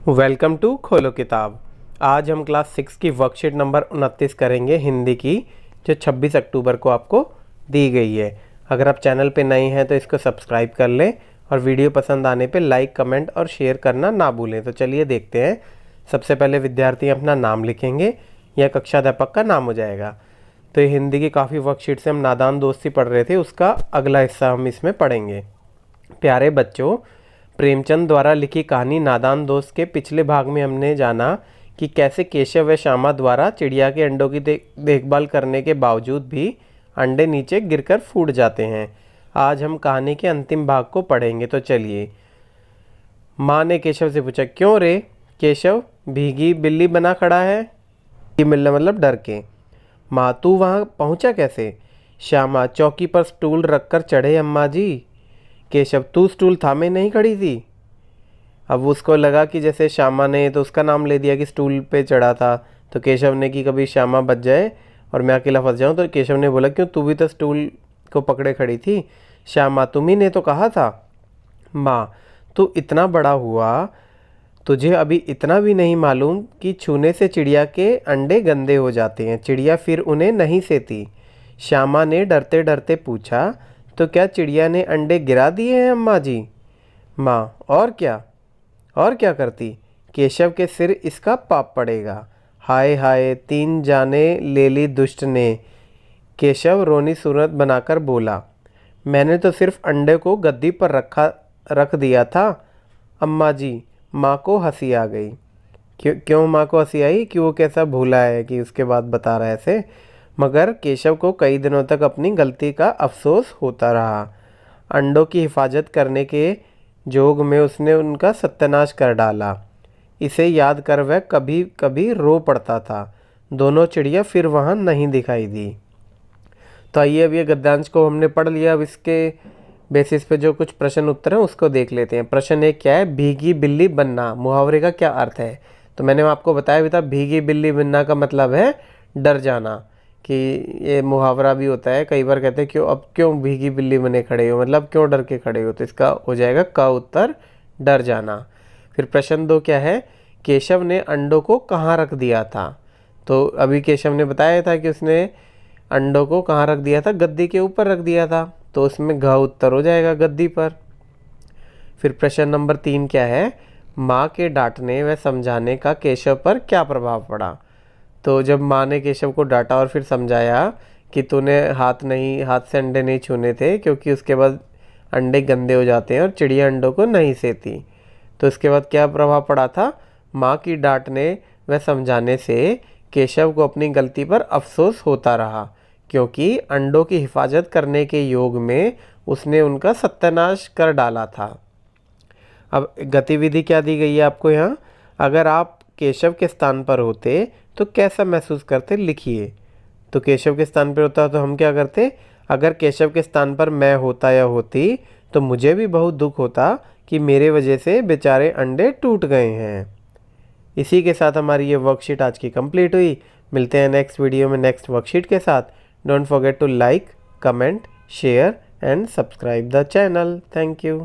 Welcome to खोलो किताब। आज हम क्लास 6 की वर्कशीट नंबर 29 करेंगे हिंदी की, जो 26 अक्टूबर को आपको दी गई है। अगर आप चैनल पे नए हैं तो इसको सब्सक्राइब कर लें और वीडियो पसंद आने पे लाइक, कमेंट और शेयर करना ना भूलें। तो चलिए देखते हैं। सबसे पहले विद्यार्थी अपना नाम लिखेंगे, यह कक्षा अध्यापक का नाम हो जाएगा। तो ये हिंदी की काफ़ी वर्कशीट से हम नादान दोस्ती पढ़ रहे थे, उसका अगला हिस्सा हम इसमें पढ़ेंगे। प्यारे बच्चों, प्रेमचंद द्वारा लिखी कहानी नादान दोस्त के पिछले भाग में हमने जाना कि कैसे केशव व श्यामा द्वारा चिड़िया के अंडों की देखभाल करने के बावजूद भी अंडे नीचे गिरकर फूट जाते हैं। आज हम कहानी के अंतिम भाग को पढ़ेंगे। तो चलिए। माँ ने केशव से पूछा, क्यों रे केशव भीगी बिल्ली बना खड़ा है? ये मिलना मतलब डर के। माँ, तू वहाँ पहुँचा कैसे? श्यामा, चौकी पर स्टूल रखकर चढ़े अम्मा जी। केशव, तू स्टूल थामे नहीं खड़ी थी? अब उसको लगा कि जैसे श्यामा ने तो उसका नाम ले दिया कि स्टूल पे चढ़ा था, तो केशव ने कि कभी श्यामा बच जाए और मैं अकेला फंस जाऊं। तो केशव ने बोला, क्यों, तू भी तो स्टूल को पकड़े खड़ी थी। श्यामा, तुम्ही ने तो कहा था। माँ, तू इतना बड़ा हुआ, तुझे अभी इतना भी नहीं मालूम कि छूने से चिड़िया के अंडे गंदे हो जाते हैं, चिड़िया फिर उन्हें नहीं सेती। श्यामा ने डरते डरते पूछा, तो क्या चिड़िया ने अंडे गिरा दिए हैं अम्मा जी? माँ, और क्या करती? केशव के सिर इसका पाप पड़ेगा। हाय हाय, 3 जाने ले ली दुष्ट ने। केशव रोनी सूरत बनाकर बोला, मैंने तो सिर्फ अंडे को गद्दी पर रख दिया था अम्मा जी। माँ को हंसी आ गई। क्यों माँ को हंसी आई? कि वो कैसा भूला है कि उसके बाद बता रहा है ऐसे। मगर केशव को कई दिनों तक अपनी गलती का अफसोस होता रहा। अंडों की हिफाजत करने के जोग में उसने उनका सत्यानाश कर डाला। इसे याद कर वह कभी कभी रो पड़ता था। दोनों चिड़िया फिर वहाँ नहीं दिखाई दी। तो आइए, अब ये गद्यांश को हमने पढ़ लिया। अब इसके बेसिस पे जो कुछ प्रश्न उत्तर हैं उसको देख लेते हैं। प्रश्न एक क्या है? भीगी बिल्ली बनना मुहावरे का क्या अर्थ है? तो मैंने आपको बताया भी था, भीगी बिल्ली बनना का मतलब है डर जाना। कि ये मुहावरा भी होता है, कई बार कहते हैं क्यों भीगी बिल्ली बने खड़े हो, मतलब क्यों डर के खड़े हो। तो इसका हो जाएगा का उत्तर डर जाना। फिर प्रश्न 2 क्या है? केशव ने अंडों को कहाँ रख दिया था? तो अभी केशव ने बताया था कि उसने अंडों को कहाँ रख दिया था? गद्दी के ऊपर रख दिया था, तो उसमें घ उत्तर हो जाएगा गद्दी पर। फिर प्रश्न नंबर 3 क्या है? माँ के डांटने व समझाने का केशव पर क्या प्रभाव पड़ा? तो जब माँ ने केशव को डांटा और फिर समझाया कि तूने हाथ से अंडे नहीं छूने थे, क्योंकि उसके बाद अंडे गंदे हो जाते हैं और चिड़िया अंडों को नहीं सेती। तो इसके बाद क्या प्रभाव पड़ा था? माँ की डांटने व समझाने से केशव को अपनी गलती पर अफसोस होता रहा, क्योंकि अंडों की हिफाजत करने के योग में उसने उनका सत्यानाश कर डाला था। अब गतिविधि क्या दी गई है आपको यहाँ? अगर आप केशव के स्थान पर होते तो कैसा महसूस करते, लिखिए। तो केशव के स्थान पर होता तो हम क्या करते? अगर केशव के स्थान पर मैं होता या होती तो मुझे भी बहुत दुख होता कि मेरे वजह से बेचारे अंडे टूट गए हैं। इसी के साथ हमारी ये वर्कशीट आज की कंप्लीट हुई। मिलते हैं नेक्स्ट वीडियो में नेक्स्ट वर्कशीट के साथ। Don't forget to like, comment, share and subscribe the channel. Thank you.